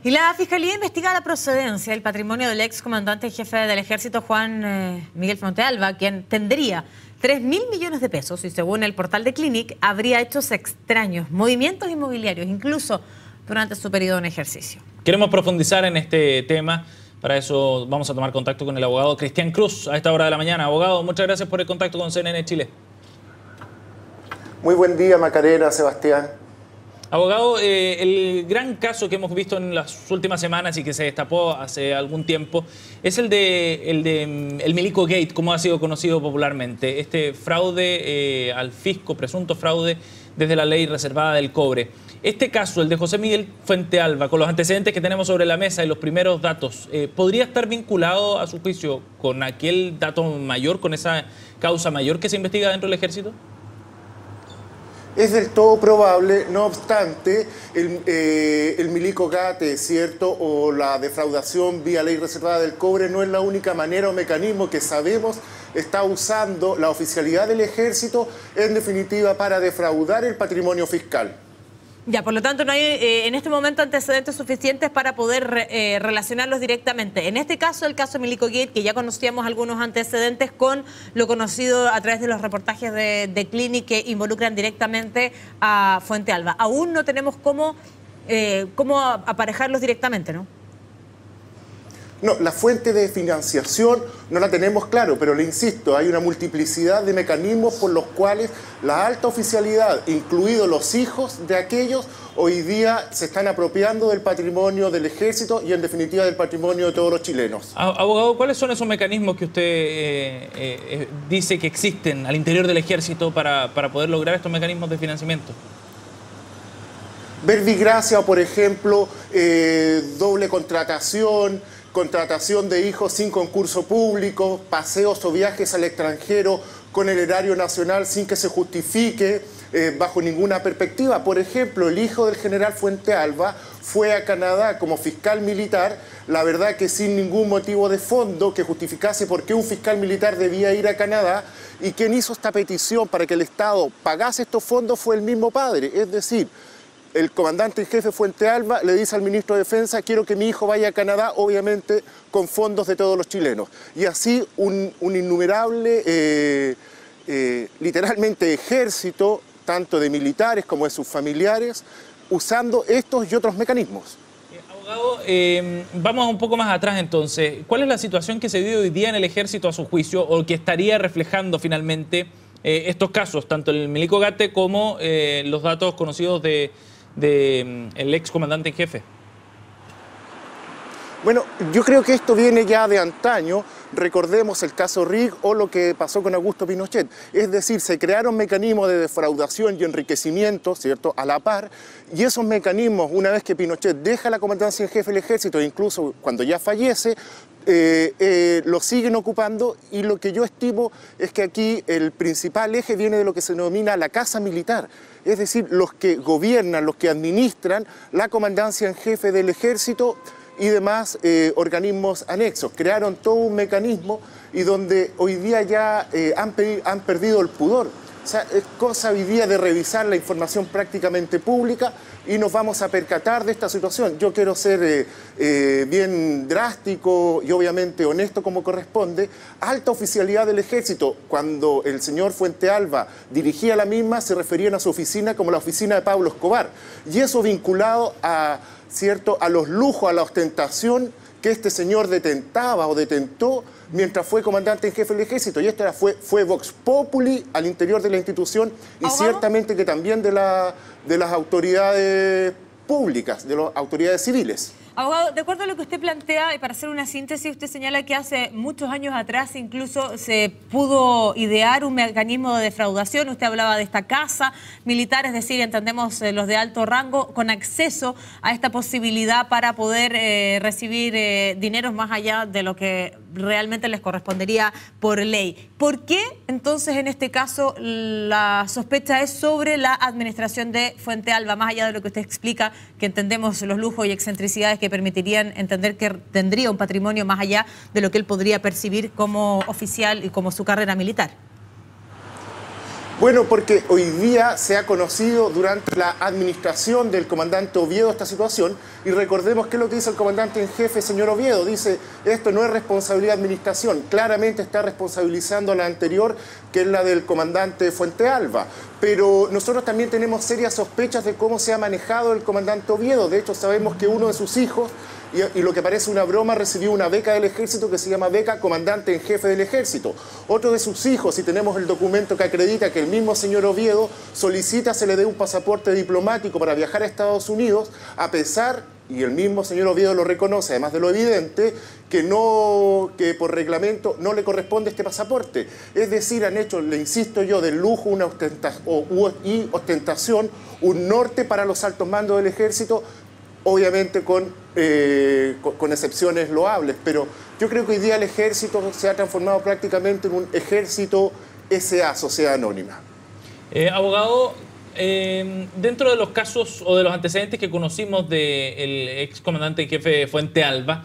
Y la Fiscalía investiga la procedencia del patrimonio del ex comandante jefe del Ejército, Juan Miguel Fontealba, quien tendría 3.000 millones de pesos y, según el portal de Clinic, habría hecho extraños movimientos inmobiliarios, incluso durante su periodo en ejercicio. Queremos profundizar en este tema. Para eso vamos a tomar contacto con el abogado Cristian Cruz a esta hora de la mañana. Abogado, muchas gracias por el contacto con CNN Chile. Muy buen día, Macarena, Sebastián. Abogado, el gran caso que hemos visto en las últimas semanas y que se destapó hace algún tiempo es el Milico Gate, como ha sido conocido popularmente. Este fraude al fisco, presunto fraude desde la ley reservada del cobre. Este caso, el de José Miguel Fontealba, con los antecedentes que tenemos sobre la mesa y los primeros datos, ¿podría estar vinculado a su juicio con aquel dato mayor, con esa causa mayor que se investiga dentro del Ejército? Es del todo probable, no obstante, el Milico Gate, ¿cierto?, o la defraudación vía ley reservada del cobre no es la única manera o mecanismo que sabemos está usando la oficialidad del Ejército, en definitiva, para defraudar el patrimonio fiscal. Ya, por lo tanto, no hay en este momento antecedentes suficientes para poder relacionarlos directamente. En este caso, el caso Milico Gate, que ya conocíamos algunos antecedentes con lo conocido a través de los reportajes de Clinic que involucran directamente a Fontealba. Aún no tenemos cómo aparejarlos directamente, ¿no? No, la fuente de financiación no la tenemos claro, pero le insisto, hay una multiplicidad de mecanismos por los cuales la alta oficialidad, incluidos los hijos de aquellos, hoy día se están apropiando del patrimonio del Ejército y en definitiva del patrimonio de todos los chilenos. Abogado, ¿cuáles son esos mecanismos que usted dice que existen al interior del Ejército para poder lograr estos mecanismos de financiamiento? Verbigracia, por ejemplo, doble contratación de hijos sin concurso público, paseos o viajes al extranjero con el erario nacional sin que se justifique bajo ninguna perspectiva. Por ejemplo, el hijo del general Fontealba fue a Canadá como fiscal militar, la verdad que sin ningún motivo de fondo que justificase por qué un fiscal militar debía ir a Canadá, y quien hizo esta petición para que el Estado pagase estos fondos fue el mismo padre, es decir, el comandante en jefe Fontealba le dice al ministro de Defensa: quiero que mi hijo vaya a Canadá, obviamente con fondos de todos los chilenos. Y así un innumerable, literalmente, ejército, tanto de militares como de sus familiares, usando estos y otros mecanismos. Abogado, vamos un poco más atrás entonces. ¿Cuál es la situación que se vive hoy día en el Ejército a su juicio, o que estaría reflejando finalmente estos casos, tanto el Milico Gate como los datos conocidos del ex comandante en jefe? Bueno, yo creo que esto viene ya de antaño. Recordemos el caso RIG o lo que pasó con Augusto Pinochet. Es decir, se crearon mecanismos de defraudación y enriquecimiento, ¿cierto?, a la par, y esos mecanismos, una vez que Pinochet deja la comandancia en jefe del Ejército, e incluso cuando ya fallece, lo siguen ocupando, y lo que yo estimo es que aquí el principal eje viene de lo que se denomina la casa militar, es decir, los que gobiernan, los que administran la comandancia en jefe del Ejército y demás organismos anexos. Crearon todo un mecanismo y donde hoy día ya han perdido el pudor. O sea, es cosa hoy día de revisar la información prácticamente pública y nos vamos a percatar de esta situación. Yo quiero ser bien drástico y obviamente honesto como corresponde. Alta oficialidad del Ejército, cuando el señor Fontealba dirigía la misma, se referían a su oficina como la oficina de Pablo Escobar. Y eso vinculado a, ¿cierto?, a los lujos, a la ostentación que este señor detentaba o detentó mientras fue comandante en jefe del Ejército. Y esto fue Vox Populi al interior de la institución y ciertamente que también de las autoridades públicas, de las autoridades civiles. Abogado, de acuerdo a lo que usted plantea, y para hacer una síntesis, usted señala que hace muchos años atrás incluso se pudo idear un mecanismo de defraudación. Usted hablaba de esta casa militar, es decir, entendemos los de alto rango, con acceso a esta posibilidad para poder recibir dineros más allá de lo que realmente les correspondería por ley. ¿Por qué entonces en este caso la sospecha es sobre la administración de Fontealba, más allá de lo que usted explica, que entendemos los lujos y excentricidades que permitirían entender que tendría un patrimonio más allá de lo que él podría percibir como oficial y como su carrera militar? Bueno, porque hoy día se ha conocido durante la administración del comandante Oviedo esta situación, y recordemos qué es lo que dice el comandante en jefe, señor Oviedo. Dice, esto no es responsabilidad de administración, claramente está responsabilizando a la anterior, que es la del comandante Fuente Alba. Pero nosotros también tenemos serias sospechas de cómo se ha manejado el comandante Oviedo. De hecho, sabemos que uno de sus hijos, y lo que parece una broma, recibió una beca del ejército que se llama beca comandante en jefe del ejército. Otro de sus hijos, y tenemos el documento que acredita que el mismo señor Oviedo solicita se le dé un pasaporte diplomático para viajar a Estados Unidos, a pesar, y el mismo señor Oviedo lo reconoce, además de lo evidente, que por reglamento no le corresponde este pasaporte. Es decir, han hecho, le insisto yo, del lujo y ostentación un norte para los altos mandos del ejército, obviamente con excepciones loables, pero yo creo que hoy día el ejército se ha transformado prácticamente en un ejército SA, sociedad anónima. Abogado, dentro de los casos o de los antecedentes que conocimos del ex comandante en jefe Fuente Alba,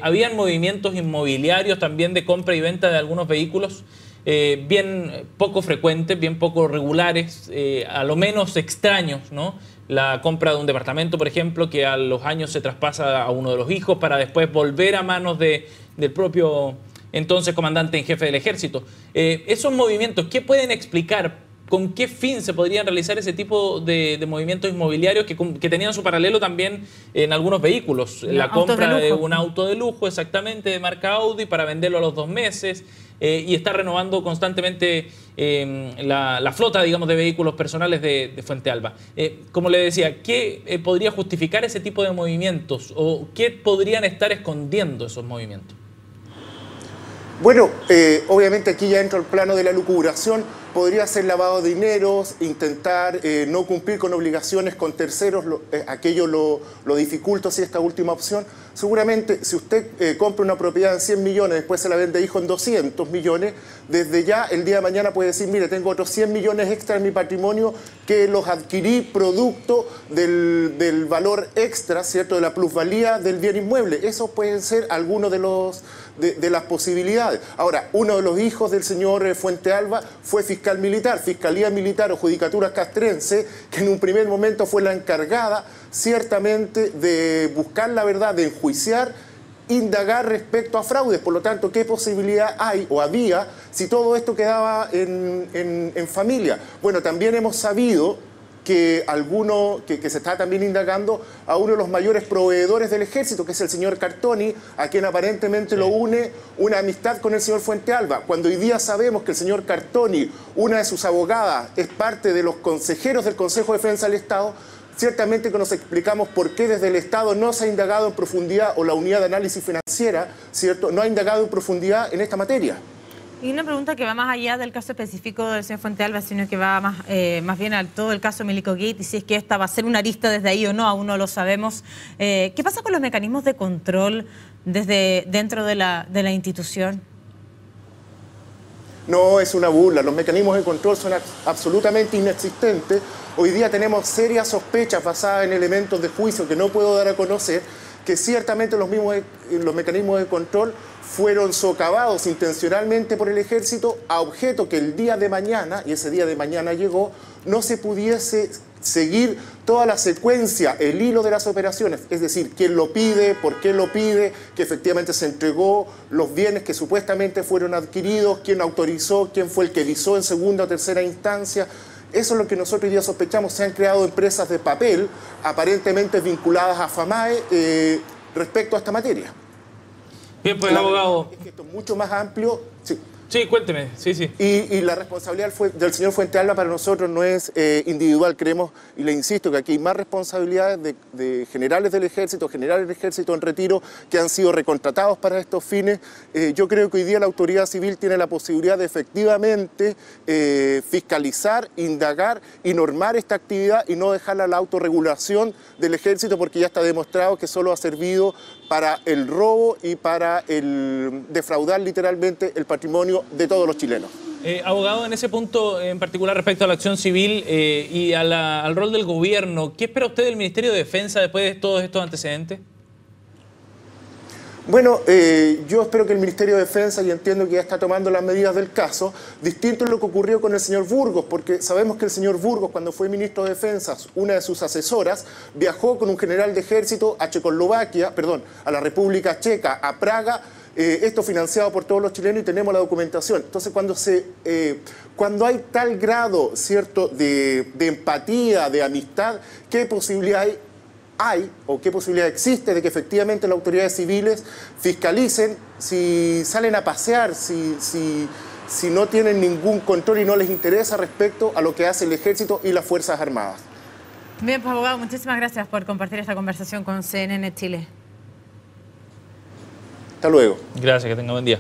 habían movimientos inmobiliarios también de compra y venta de algunos vehículos bien poco frecuentes, bien poco regulares, a lo menos extraños, ¿no? La compra de un departamento, por ejemplo, que a los años se traspasa a uno de los hijos para después volver a manos del propio entonces comandante en jefe del ejército. Esos movimientos, ¿qué pueden explicar? ¿Con qué fin se podrían realizar ese tipo de movimientos inmobiliarios que tenían su paralelo también en algunos vehículos? La compra de un auto de lujo, exactamente, de marca Audi, para venderlo a los 2 meses. Y está renovando constantemente la flota, digamos, de vehículos personales de Fuente Alba. Como le decía, ¿qué podría justificar ese tipo de movimientos? ¿O qué podrían estar escondiendo esos movimientos? Bueno, obviamente aquí ya entra el plano de la lucubración. Podría ser lavado de dineros, intentar no cumplir con obligaciones con terceros, aquello lo dificulta si esta última opción. Seguramente, si usted compra una propiedad en 100 millones, después se la vende hijo en 200 millones, desde ya el día de mañana puede decir, mire, tengo otros 100 millones extra en mi patrimonio que los adquirí producto del valor extra, ¿cierto?, de la plusvalía del bien inmueble. Esos pueden ser algunos de las posibilidades. Ahora, uno de los hijos del señor Fuente Alba fue fiscal militar, Fiscalía Militar o Judicatura Castrense, que en un primer momento fue la encargada ciertamente de buscar la verdad, de enjuiciar, indagar respecto a fraudes. Por lo tanto, ¿qué posibilidad hay o había si todo esto quedaba en familia? Bueno, también hemos sabido que que se está también indagando a uno de los mayores proveedores del ejército, que es el señor Cartoni, a quien aparentemente lo une una amistad con el señor Fuente Alba. Cuando hoy día sabemos que el señor Cartoni, una de sus abogadas, es parte de los consejeros del Consejo de Defensa del Estado, ciertamente que nos explicamos por qué desde el Estado no se ha indagado en profundidad, o la unidad de análisis financiera, ¿cierto?, no ha indagado en profundidad en esta materia. Y una pregunta que va más allá del caso específico del señor Fuente Alba, sino que va más bien a todo el caso Milico Gate, y si es que esta va a ser una arista desde ahí o no, aún no lo sabemos. ¿Qué pasa con los mecanismos de control desde dentro de la institución? No, es una burla. Los mecanismos de control son absolutamente inexistentes. Hoy día tenemos serias sospechas basadas en elementos de juicio que no puedo dar a conocer, que ciertamente los mecanismos de control fueron socavados intencionalmente por el ejército a objeto que el día de mañana, y ese día de mañana llegó, no se pudiese seguir toda la secuencia, el hilo de las operaciones, es decir, quién lo pide, por qué lo pide, que efectivamente se entregó, los bienes que supuestamente fueron adquiridos, quién autorizó, quién fue el que visó en segunda o tercera instancia. Eso es lo que nosotros hoy día sospechamos. Se han creado empresas de papel aparentemente vinculadas a FAMAE respecto a esta materia. Bien, pues, abogado. Es que esto es mucho más amplio. Sí. Sí, cuénteme. Sí, sí. Y la responsabilidad del señor Fuente Alba para nosotros no es individual. Creemos, y le insisto, que aquí hay más responsabilidades de generales del ejército en retiro, que han sido recontratados para estos fines. Yo creo que hoy día la autoridad civil tiene la posibilidad de efectivamente fiscalizar, indagar y normar esta actividad y no dejarla a la autorregulación del ejército, porque ya está demostrado que solo ha servido para el robo y para defraudar literalmente el patrimonio de todos los chilenos. Abogado, en ese punto en particular respecto a la acción civil y al rol del gobierno, ¿qué espera usted del Ministerio de Defensa después de todos estos antecedentes? Bueno, yo espero que el Ministerio de Defensa, y entiendo que ya está tomando las medidas del caso, distinto es lo que ocurrió con el señor Burgos, porque sabemos que el señor Burgos, cuando fue ministro de Defensa, una de sus asesoras, viajó con un general de ejército a Checoslovaquia, perdón, a la República Checa, a Praga, esto financiado por todos los chilenos y tenemos la documentación. Entonces, cuando hay tal grado, ¿cierto?, de empatía, de amistad, ¿qué posibilidad hay o qué posibilidad existe de que efectivamente las autoridades civiles fiscalicen si salen a pasear, si no tienen ningún control y no les interesa respecto a lo que hace el Ejército y las Fuerzas Armadas? Bien, pues abogado, muchísimas gracias por compartir esta conversación con CNN Chile. Hasta luego. Gracias, que tenga buen día.